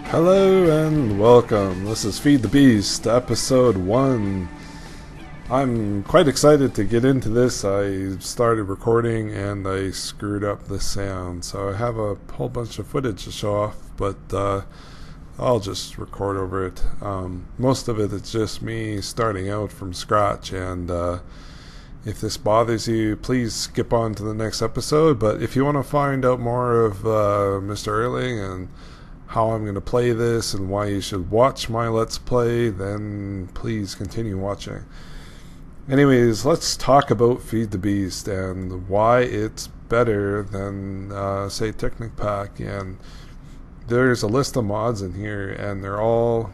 Hello and welcome. This is Feed the Beast, episode 1. I'm quite excited to get into this. I started recording and I screwed up the sound, so I have a whole bunch of footage to show off, but I'll just record over it. Most of it is just me starting out from scratch, and if this bothers you, please skip on to the next episode. But if you want to find out more of MrEarling and how I'm going to play this and why you should watch my Let's Play, then please continue watching. Anyways, let's talk about Feed the Beast and why it's better than, say, Technic Pack. And there's a list of mods in here, and they're all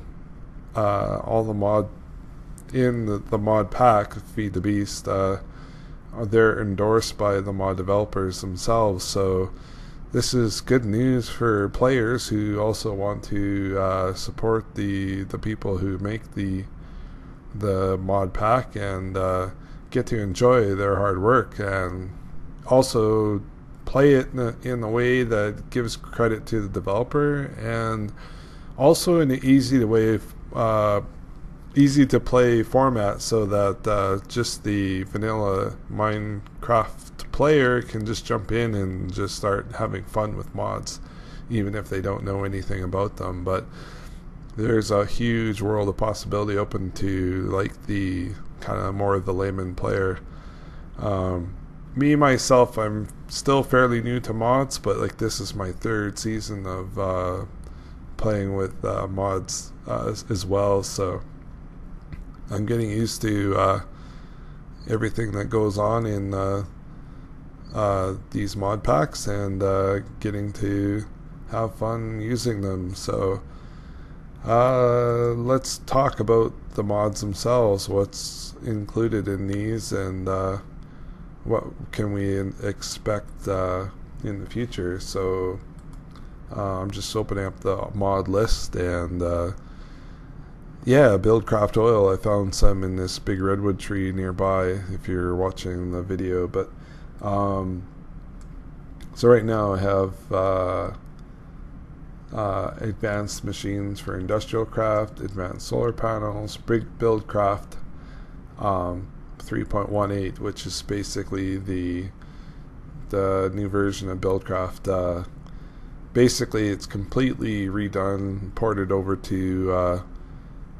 the mod in the mod pack of Feed the Beast. They're endorsed by the mod developers themselves, so this is good news for players who also want to support the people who make the mod pack and get to enjoy their hard work, and also play it in a way that gives credit to the developer, and also in an easy to play format, so that just the vanilla Minecraft player can just jump in and just start having fun with mods, even if they don't know anything about them. But there's a huge world of possibility open to like the kind of more of the layman player. Me myself, I'm still fairly new to mods, but like this is my third season of playing with mods as well, so I'm getting used to everything that goes on in these mod packs, and getting to have fun using them. So let's talk about the mods themselves, what's included in these, and what can we expect in the future. So I'm just opening up the mod list, and yeah, Buildcraft oil. I found some in this big redwood tree nearby if you're watching the video. But so right now I have advanced machines for industrial craft, advanced solar panels, Buildcraft 3.18, which is basically the new version of Buildcraft. Basically it's completely redone, ported over to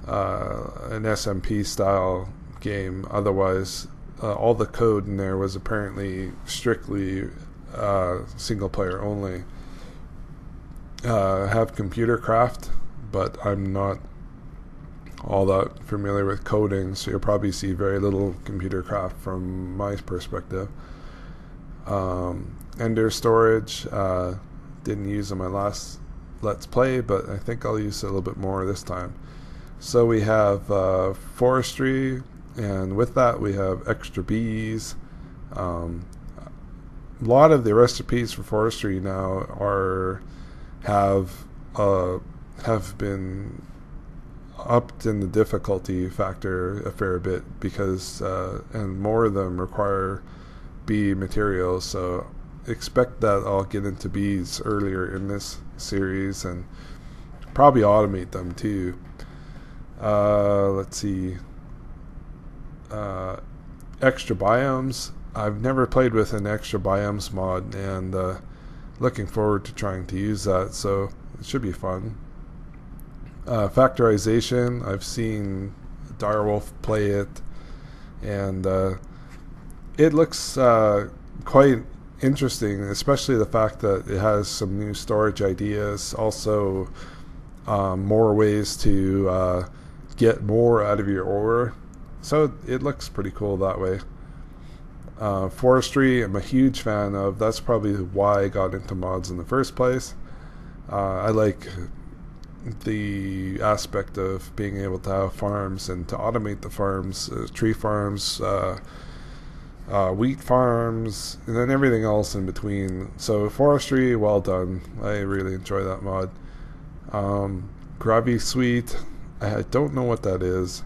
an SMP style game. Otherwise, all the code in there was apparently strictly single player only. I have computer craft, but I'm not all that familiar with coding, so you'll probably see very little computer craft from my perspective. Ender storage, didn't use in my last Let's Play, but I think I'll use it a little bit more this time. So we have forestry, and with that we have extra bees. A lot of the recipes for forestry now have been upped in the difficulty factor a fair bit, because and more of them require bee materials. So expect that I'll get into bees earlier in this series, and probably automate them too. Let's see. Extra biomes. I've never played with an extra biomes mod, and looking forward to trying to use that, so it should be fun. Factorization. I've seen Direwolf play it, and it looks quite interesting, especially the fact that it has some new storage ideas, also more ways to get more out of your ore, so it looks pretty cool that way. Forestry, I'm a huge fan of. That's probably why I got into mods in the first place. I like the aspect of being able to have farms and to automate the farms, tree farms, wheat farms, and then everything else in between. So forestry, well done. I really enjoy that mod. Gravity Suite, I don't know what that is.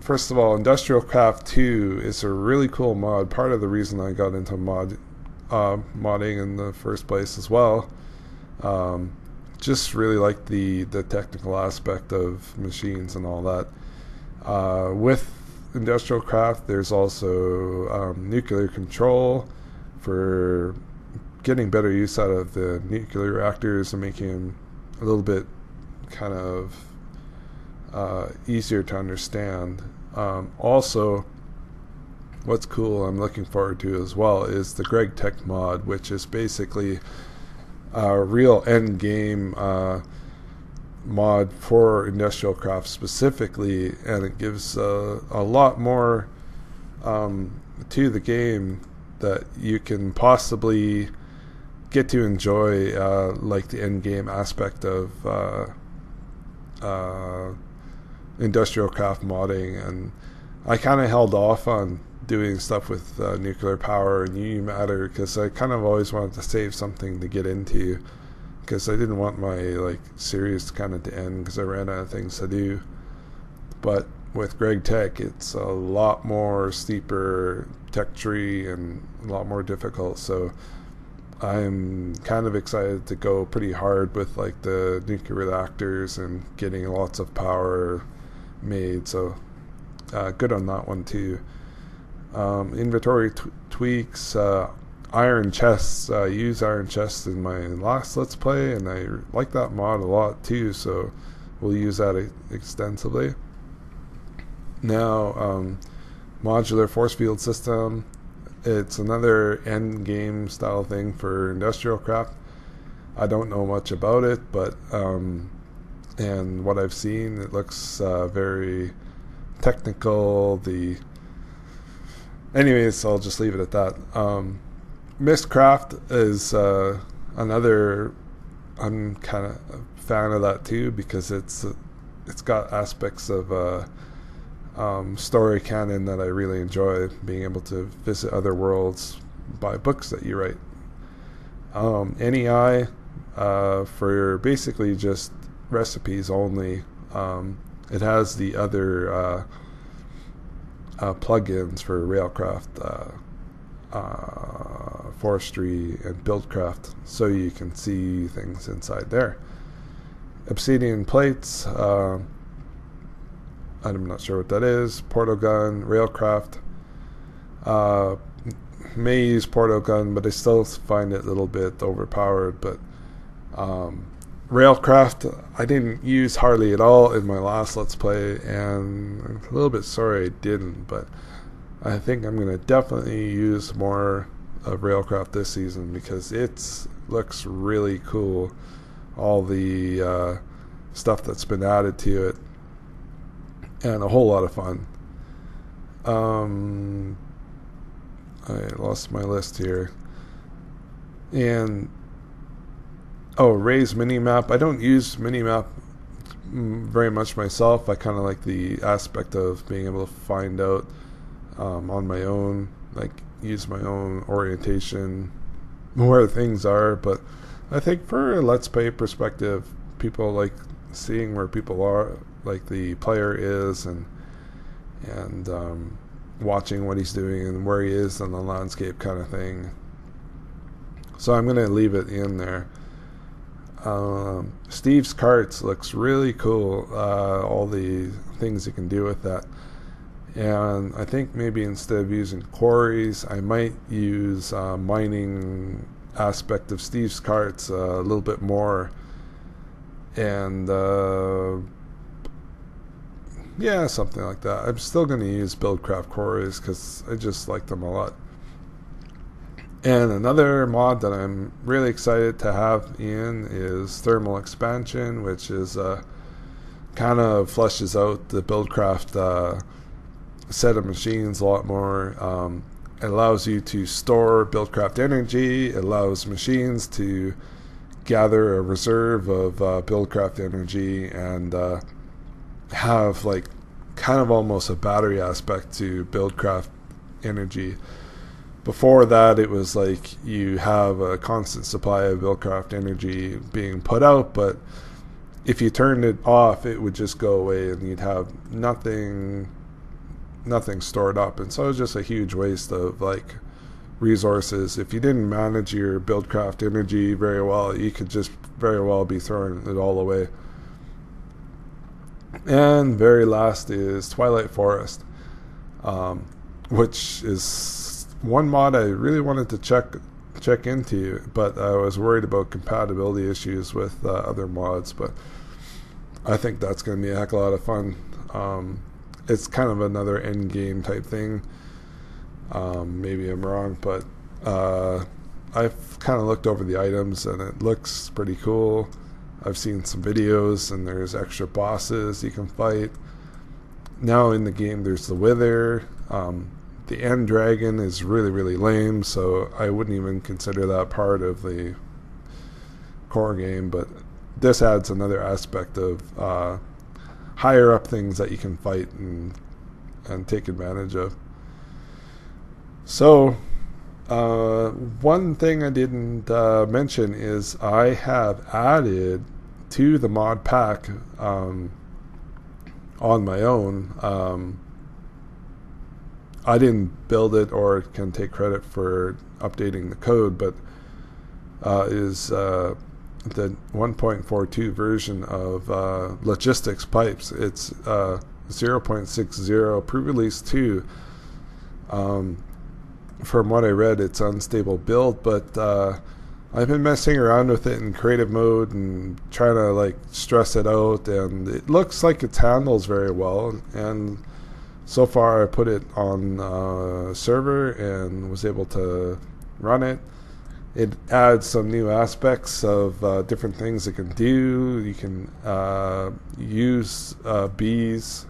First of all, Industrial Craft 2 is a really cool mod. Part of the reason I got into modding in the first place as well. just really like the technical aspect of machines and all that. With industrial craft, there's also nuclear control for getting better use out of the nuclear reactors and making them a little bit kind of easier to understand. Also, what's cool, I'm looking forward to as well, is the Greg Tech mod, which is basically a real end game mod for industrial craft specifically, and it gives a lot more to the game that you can possibly get to enjoy, like the end game aspect of industrial craft modding. And I kind of held off on doing stuff with nuclear power and UU matter because I kind of always wanted to save something to get into, because I didn't want my series kind of to end because I ran out of things to do. But with Greg Tech, it's a lot more steeper tech tree and a lot more difficult, so I'm kind of excited to go pretty hard with the nuclear reactors and getting lots of power made, so good on that one too. Inventory tweaks, iron chests. I use iron chests in my last Let's Play, and I like that mod a lot too, so we'll use that extensively. Now, modular force field system. It's another end game style thing for industrial craft. I don't know much about it, but and what I've seen, it looks very technical. Anyways, I'll just leave it at that. Mistcraft is another. I'm kind of a fan of that too, because it's got aspects of story canon that I really enjoy, being able to visit other worlds by books that you write. NEI for basically just recipes only. It has the other plugins for Railcraft, Forestry, and Buildcraft, so you can see things inside there. Obsidian plates, I'm not sure what that is. Portal gun, Railcraft. May use Portal gun, but I still find it a little bit overpowered. But Railcraft, I didn't use hardly at all in my last Let's Play, and I'm a little bit sorry I didn't. But I think I'm going to definitely use more of Railcraft this season, because it looks really cool. All the stuff that's been added to it, and a whole lot of fun. I lost my list here. And Ray's minimap. I don't use minimap very much myself. I kind of like the aspect of being able to find out on my own, use my own orientation where things are. But I think for a Let's Play perspective, people like seeing where people are, the player is, and watching what he's doing and where he is on the landscape kind of thing. So I'm going to leave it in there. Steve's carts looks really cool, all the things you can do with that. And I think maybe instead of using quarries, I might use mining aspect of Steve's carts a little bit more. And yeah, something like that. I'm still going to use Buildcraft quarries because I just like them a lot. And another mod that I'm really excited to have in is Thermal Expansion, which is kind of fleshes out the Buildcraft set of machines a lot more. It allows you to store Buildcraft energy. It allows machines to gather a reserve of Buildcraft energy and have kind of almost a battery aspect to Buildcraft energy. Before that, it was you have a constant supply of Buildcraft energy being put out, but if you turned it off, it would just go away and you'd have nothing stored up. And so it was just a huge waste of resources. If you didn't manage your buildcraft energy very well, you could just very well be throwing it all away. And very last is Twilight Forest, which is one mod I really wanted to check into, but I was worried about compatibility issues with other mods. But I think that's going to be a heck of a lot of fun. It's kind of another end game type thing. Maybe I'm wrong, but I've kind of looked over the items and it looks pretty cool. I've seen some videos and there's extra bosses you can fight. Now in the game there's the Wither. The End Dragon is really, really lame, so I wouldn't even consider that part of the core game, but this adds another aspect of higher up things that you can fight and take advantage of. So one thing I didn't mention is I have added to the mod pack on my own. I didn't build it or can take credit for updating the code, but is the 1.42 version of logistics pipes. It's 0.60 pre-release 2. From what I read, it's unstable build, but I've been messing around with it in creative mode and trying to like stress it out, and it looks like it handles very well. And so far I put it on server and was able to run it. It adds some new aspects of different things it can do. You can use bees,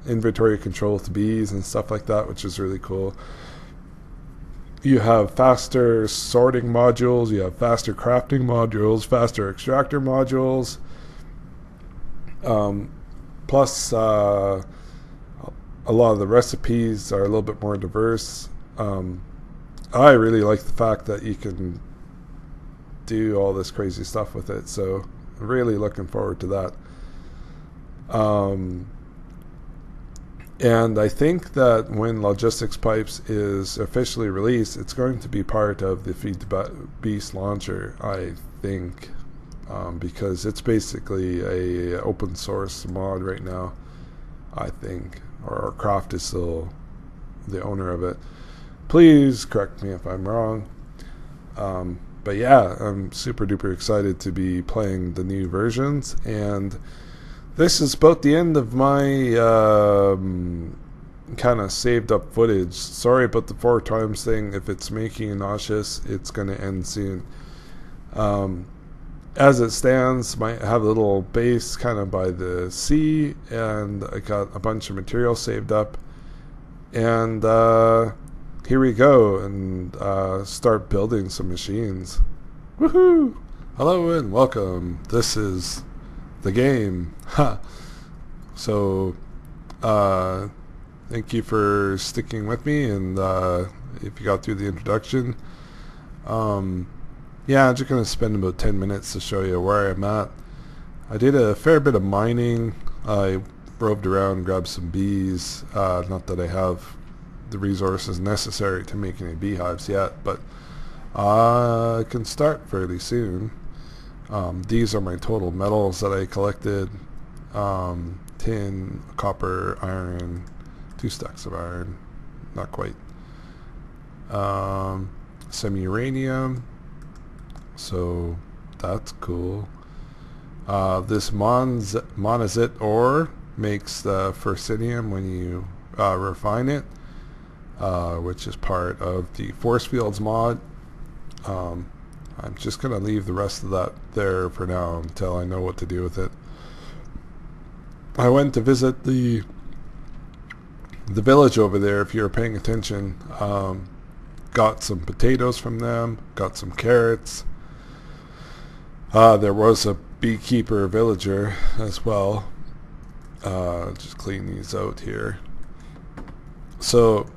inventory control with bees and stuff like that, which is really cool. You have faster sorting modules, you have faster crafting modules, faster extractor modules, plus a lot of the recipes are a little bit more diverse. I really like the fact that you can do all this crazy stuff with it, so really looking forward to that. And I think that when Logistics Pipes is officially released, it's going to be part of the Feed the Beast launcher, I think, because it's basically a open source mod right now, I think, or Croft is still the owner of it. Please correct me if I'm wrong. But yeah, I'm super duper excited to be playing the new versions, and this is about the end of my kind of saved up footage. Sorry about the 4 times thing. If it's making you nauseous, it's going to end soon. As it stands, might have a little base kind of by the sea, and I got a bunch of material saved up. And here we go, and start building some machines. Woohoo! Hello and welcome. This is the game. So thank you for sticking with me, and if you got through the introduction, yeah, I'm just going to spend about 10 minutes to show you where I'm at. I did a fair bit of mining. I roved around, grabbed some bees. Not that I have the resources necessary to make any beehives yet, but I can start fairly soon. These are my total metals that I collected. Tin, copper, iron, 2 stacks of iron, not quite. Some uranium, so that's cool. This monazite ore makes the ferrocerium when you refine it, which is part of the force fields mod. I'm just going to leave the rest of that there for now until I know what to do with it. I went to visit the village over there, if you were paying attention. Got some potatoes from them, got some carrots. There was a beekeeper villager as well. Just clean these out here. So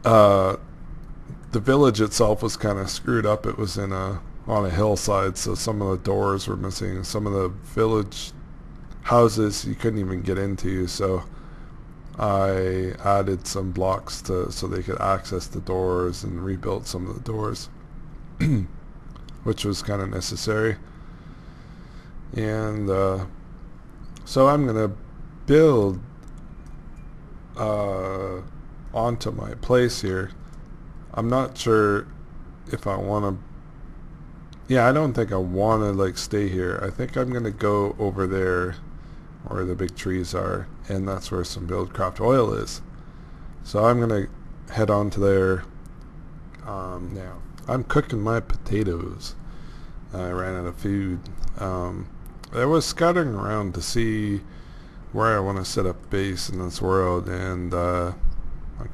the village itself was kind of screwed up. It was on a hillside, so some of the doors were missing. Some of the village houses you couldn't even get into, so I added some blocks so they could access the doors and rebuilt some of the doors, which was kind of necessary. And so I'm going to build onto my place here. I'm not sure if I want to. Yeah, I don't think I want to like stay here. I think I'm going to go over there where the big trees are, and that's where some Buildcraft oil is. So I'm going to head on to there now. I'm cooking my potatoes. I ran out of food. I was scattering around to see where I want to set up base in this world, and I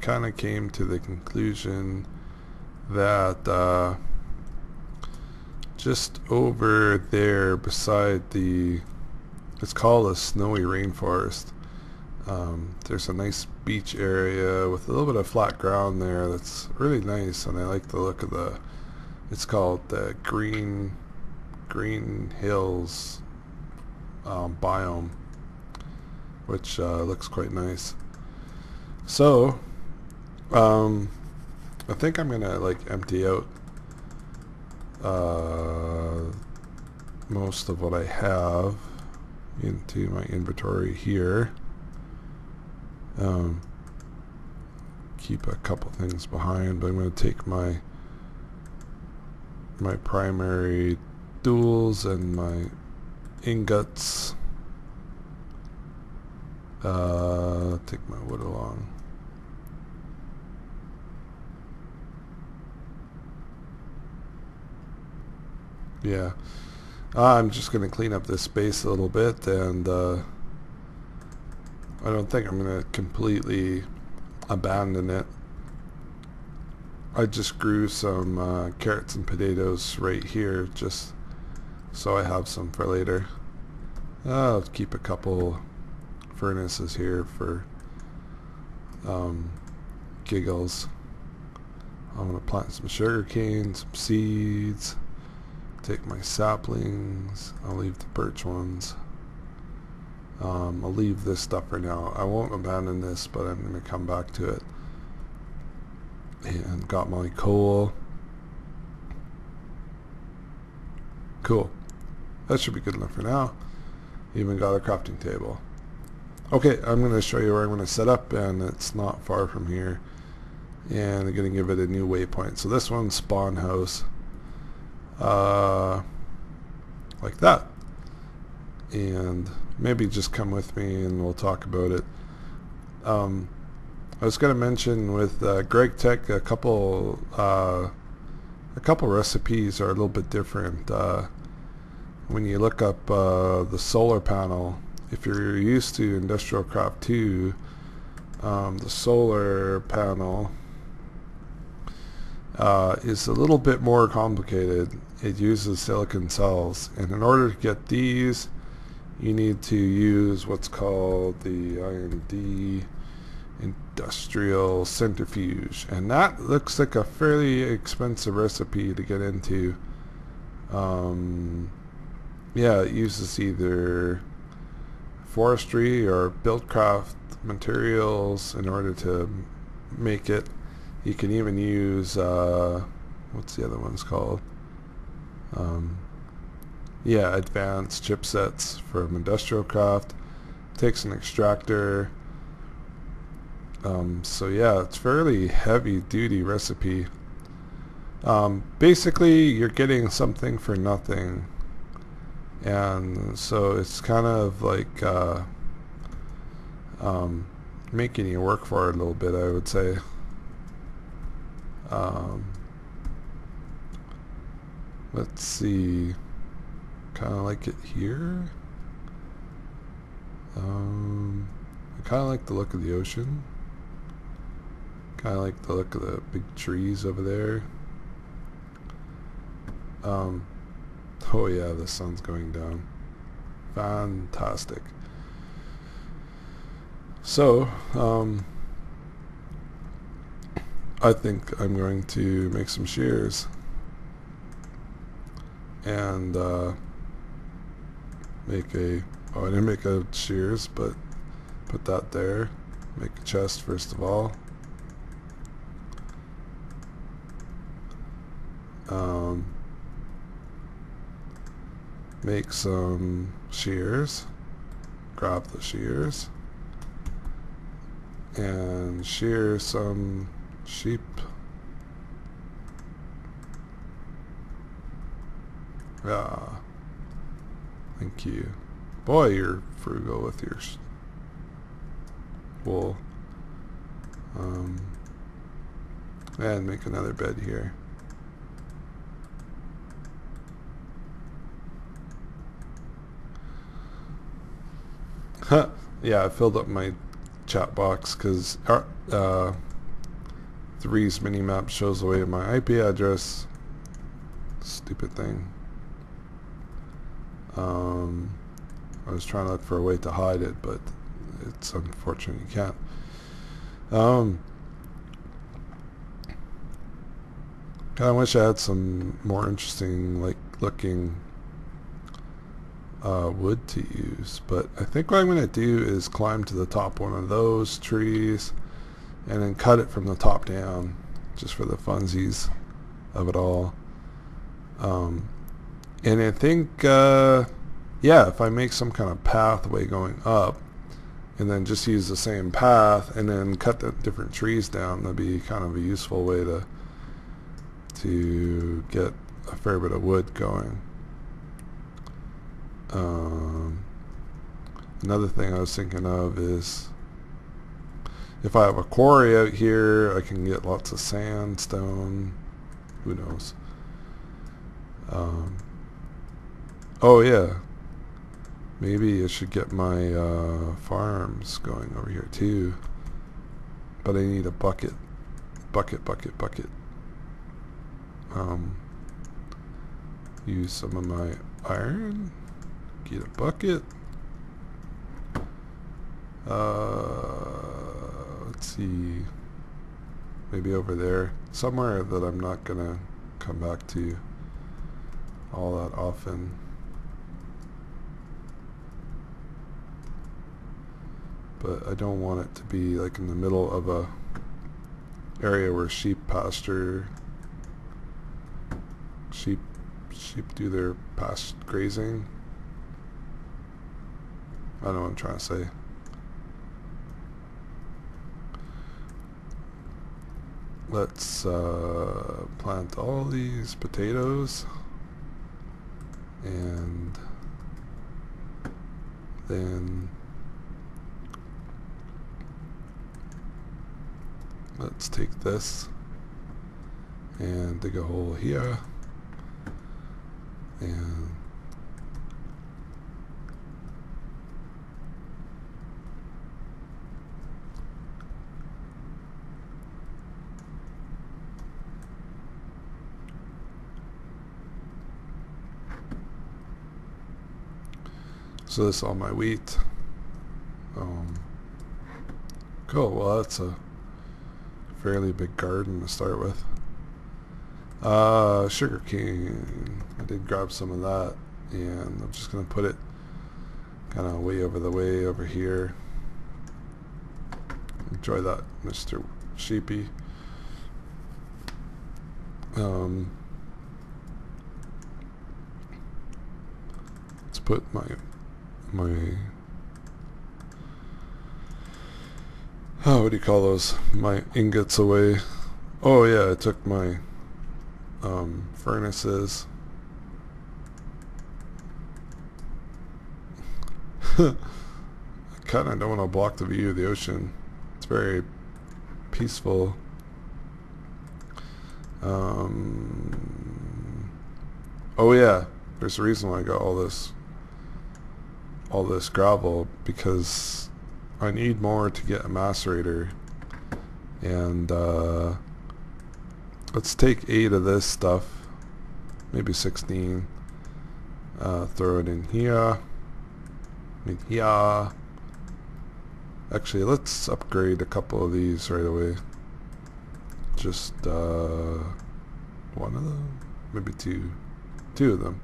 kind of came to the conclusion that just over there beside it's called a snowy rainforest, there's a nice beach area with a little bit of flat ground there that's really nice, and I like the look of it's called the Green Hills biome, which looks quite nice. So I think I'm gonna like empty out most of what I have into my inventory here. Keep a couple things behind, but I'm going to take my primary tools and my ingots. Take my wood along. Yeah, I'm just going to clean up this space a little bit, and I don't think I'm going to completely abandon it. I just grew some carrots and potatoes right here just so I have some for later. I'll keep a couple furnaces here for giggles. I'm going to plant some sugar cane, some seeds. Take my saplings. I'll leave the birch ones. I'll leave this stuff for now. I won't abandon this, but I'm going to come back to it. And got my coal. Cool. That should be good enough for now. Even got a crafting table. Okay, I'm going to show you where I'm going to set up, and it's not far from here. And I'm going to give it a new waypoint. So this one's spawn house. Like that, and maybe just come with me and we'll talk about it. I was going to mention with Greg Tech a couple recipes are a little bit different. When you look up the solar panel, if you're used to Industrial Craft 2, the solar panel is a little bit more complicated. It uses silicon cells, and in order to get these, you need to use what's called the IND industrial centrifuge, and that looks like a fairly expensive recipe to get into. Yeah, it uses either forestry or Buildcraft materials in order to make it. You can even use what's the other one's called? Yeah, advanced chipsets from Industrial Craft. Takes an extractor. So yeah, it's fairly heavy duty recipe. Basically you're getting something for nothing, and so it's kind of like making you work for it a little bit, I would say. Let's see, kind of like it here. I kind of like the look of the ocean. Kind of like the look of the big trees over there. Oh yeah, the sun's going down. Fantastic. So, I think I'm going to make some shears. And make a, oh, I didn't make a shears, but put that there. make a chest first of all. Make some shears. Grab the shears. And shear some sheep. Yeah. Thank you. Boy, you're frugal with your wool. And make another bed here. Yeah, I filled up my chat box because Three's minimap shows away my IP address. Stupid thing. I was trying to look for a way to hide it, but it's unfortunate you can't. I wish I had some more interesting, like, looking wood to use, but I think what I'm going to do is climb to the top one of those trees and then cut it from the top down, just for the funsies of it all. And I think, yeah, if I make some kind of pathway going up and then just use the same path and then cut the different trees down, that'd be kind of a useful way to get a fair bit of wood going. Another thing I was thinking of is if I have a quarry out here, I can get lots of sandstone. Who knows? Oh yeah, maybe I should get my farms going over here too, but I need a bucket. Use some of my iron, get a bucket. Let's see, maybe over there somewhere that I'm not gonna come back to all that often. But I don't want it to be like in the middle of a area where sheep pasture. Sheep do their past grazing. I don't know what I'm trying to say. Let's plant all these potatoes, and then let's take this and dig a hole here, and so this is all my wheat. Cool, well that's a fairly big garden to start with. Sugar cane, I did grab some of that, and I'm just going to put it kind of way over here. Enjoy that, Mr. Sheepy. Let's put my oh, what do you call those? My ingots away. Oh yeah, I took my furnaces. I kind of don't want to block the view of the ocean. It's very peaceful. Oh yeah, there's a reason why I got all this gravel, because I need more to get a macerator, and let's take 8 of this stuff, maybe 16, throw it in here, actually let's upgrade a couple of these right away, just one of them, maybe two of them.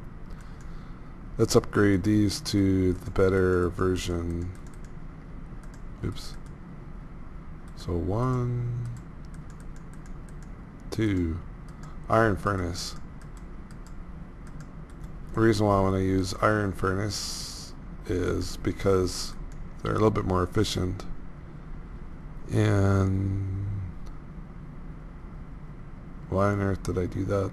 Let's upgrade these to the better version. Oops. So 1, 2, iron furnace. The reason why I want to use iron furnace is because they're a little bit more efficient. And why on earth did I do that?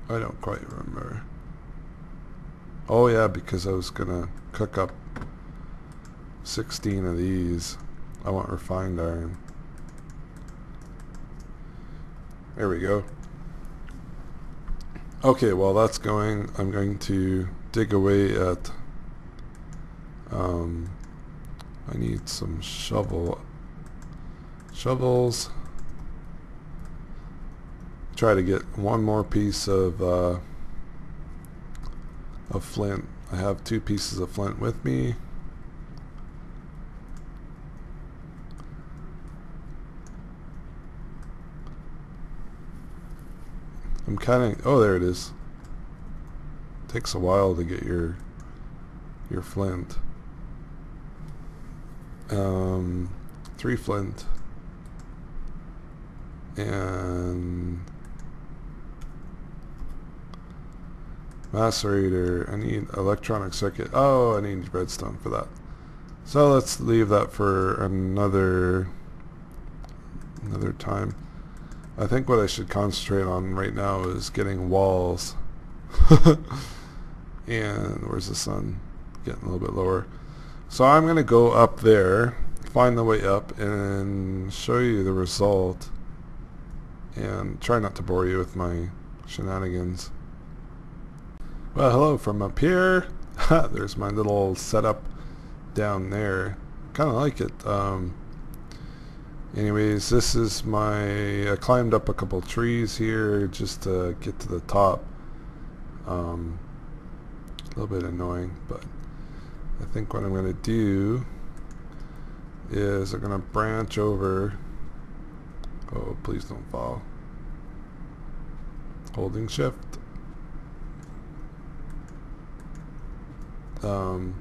I don't quite remember. Oh yeah, because I was gonna cook up 16 of these. I want refined iron. There we go. Okay, while that's going, I'm going to dig away at I need some shovels. Try to get one more piece of flint. I have 2 pieces of flint with me. I'm kind of, oh, there it is. Takes a while to get your flint. 3 flint and macerator. I need electronic circuit. Oh, I need redstone for that. So let's leave that for another time. I think what I should concentrate on right now is getting walls. And where's the sun? Getting a little bit lower. So I'm going to go up there, find the way up, and show you the result. And try not to bore you with my shenanigans. Well, hello from up here. There's my little setup down there. Kind of like it. Anyways, this is I climbed up a couple trees here just to get to the top. A little bit annoying, but I think what I'm going to do is I'm going to branch over. Oh, please don't fall. Holding shift. I'm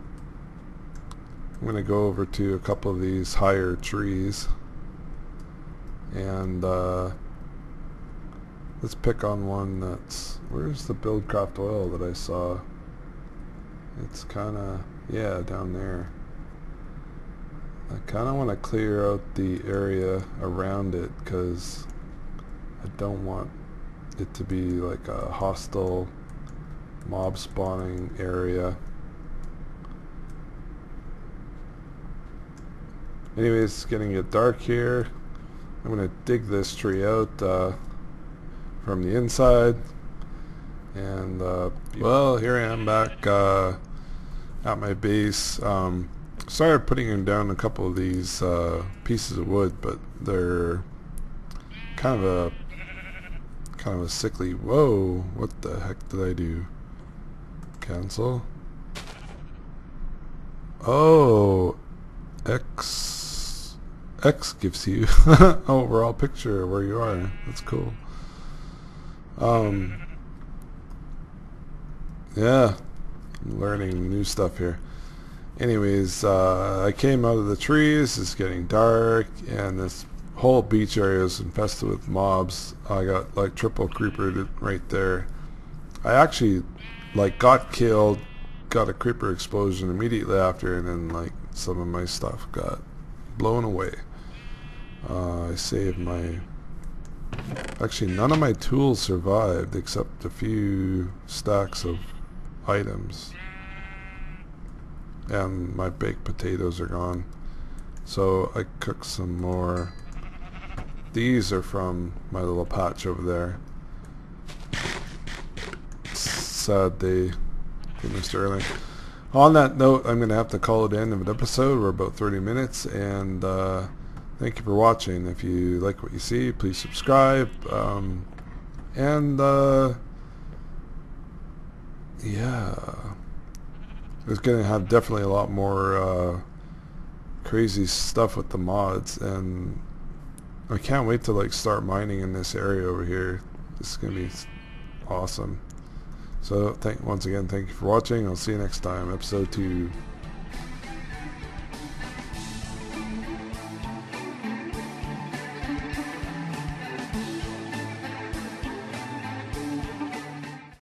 going to go over to a couple of these higher trees. And let's pick on one that's, where's the Buildcraft oil that I saw? It's kind of, yeah, down there. I kind of want to clear out the area around it because I don't want it to be like a hostile mob spawning area. Anyways, it's getting it dark here. I'm going to dig this tree out from the inside, and well, here I am back at my base. Started putting down a couple of these pieces of wood, but they're kind of a sickly. Whoa! What the heck did I do? Cancel. Oh, X gives you an overall picture of where you are. That's cool. Yeah, I'm learning new stuff here. Anyways, I came out of the trees. It's getting dark, and this whole beach area is infested with mobs. I got like triple creepered right there. I actually like got killed, got a creeper explosion immediately after, and then like some of my stuff got blown away. I saved my... Actually, none of my tools survived except a few stacks of items. And my baked potatoes are gone. So I cooked some more. These are from my little patch over there. Sad day for MrEarling. On that note, I'm going to have to call it the end of an episode. We're about 30 minutes, and thank you for watching. If you like what you see, please subscribe. Yeah, there's going to have definitely a lot more crazy stuff with the mods, and I can't wait to like start mining in this area over here. This is going to be awesome. So once again, thank you for watching. I'll see you next time, episode 2.